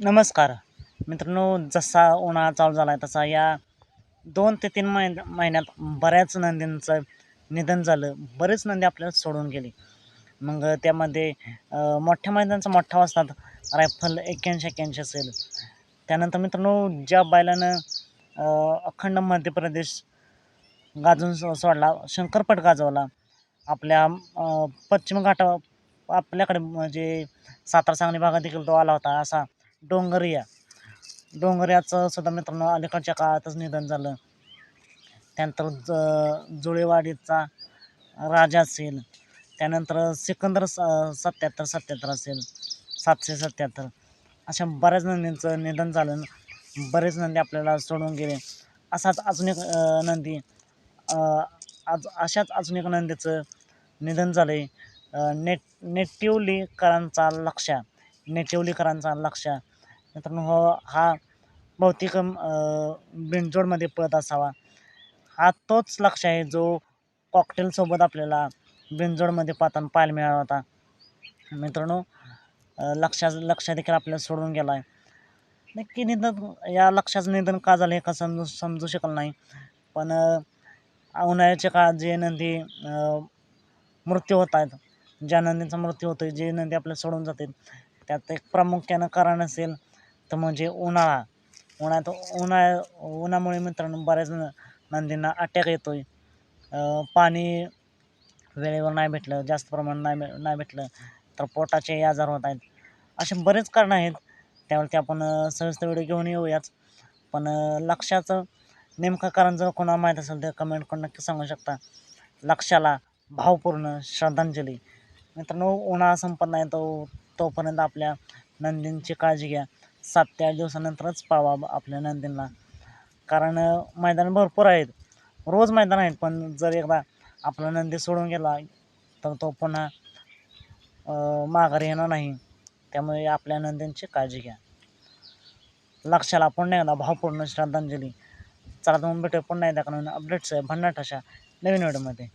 नमस्कार मित्रांनो, जसा उन्हाळा चालू झाला आहे तसा या 2 ते 3 महिन्यात बऱ्याच नंदींचं निधन झालं. बरेच नंदी आपल्याला सोडून गेले. मग त्यामध्ये मोठ्या मैदानाचा मोठा असतात रायफल 81-81 असेल. त्यानंतर मित्रांनो, ज्या बैलानं अखंड मध्य प्रदेश गाजवून सोडला, शंकरपट गाजवला. आपल्या पश्चिम घाटा आपल्याकडे म्हणजे सातारा सांगली भागात देखील तो आला होता. असा डोंगरिया डोंगऱ्याचं सुद्धा मित्रांनो अलीकडच्या काळातच निधन झालं. त्यानंतर जुळेवाडीचा राजा असेल, त्यानंतर सिकंदर 77-77 असेल, 777. अशा बऱ्याच नंदींचं निधन झालं. बरेच नंदी आपल्याला सोडून गेले. असाच अजून एक नंदी अशाच अजून एक नंदीचं निधन झालं आहे. नेटिवलीकरांचा लक्ष्या. मित्रांनो, हा बहुतेक बिनजोडमध्ये पळत असावा. हा तोच लक्ष्य आहे जो कॉकटेलसोबत आपल्याला बिनजोडमध्ये पळताना पाहायला मिळाला होता. मित्रांनो, लक्ष्या देखील आपल्याला सोडून गेला आहे. नक्की निधन या लक्ष्याचं निधन का झालं हे का समजू शकलं नाही. पण उन्हाळ्याच्या काळात जे नंदी मृत्यू होत आहेत, ज्या नंदींचा मृत्यू होतो, जे नंदी आपल्याला सोडून जातील, त्यात एक प्रामुख्यानं कारण असेल तर म्हणजे उन्हाळ्यात उन्हामुळे मित्रांनो बऱ्याच नंदींना अटॅक येतोय. पाणी वेळेवर नाही भेटलं, जास्त प्रमाणात नाही भेटलं तर पोटाचे आजार होत आहेत. असे बरेच कारणं आहेत. त्यावरती आपण सविस्तर व्हिडिओ घेऊन येऊयाच. पण लक्ष्याचं नेमकं कारण जर कोणाला माहीत असेल तर कमेंट करून नक्की सांगू शकता. लक्ष्याला भावपूर्ण श्रद्धांजली. मित्रांनो, उन्हाळा संपत नाही तोपर्यंत आपल्या नंदींची काळजी घ्या. 7 ते 8 दिवसानंतरच पाळवा आपल्या नंदींना. कारण मैदान भरपूर आहेत, रोज मैदान आहेत. पण जर एकदा आपला नंदी सोडून गेला तर तो पुन्हा माघारी येणार नाही. त्यामुळे आपल्या नंदींची काळजी घ्या. लक्ष्याला पुन्हा एकदा भावपूर्ण श्रद्धांजली. चला तर मग भेटूया पुन्हा एकदा अपडेट्स भन्नाट अशा नवीन व्हिडिओमध्ये.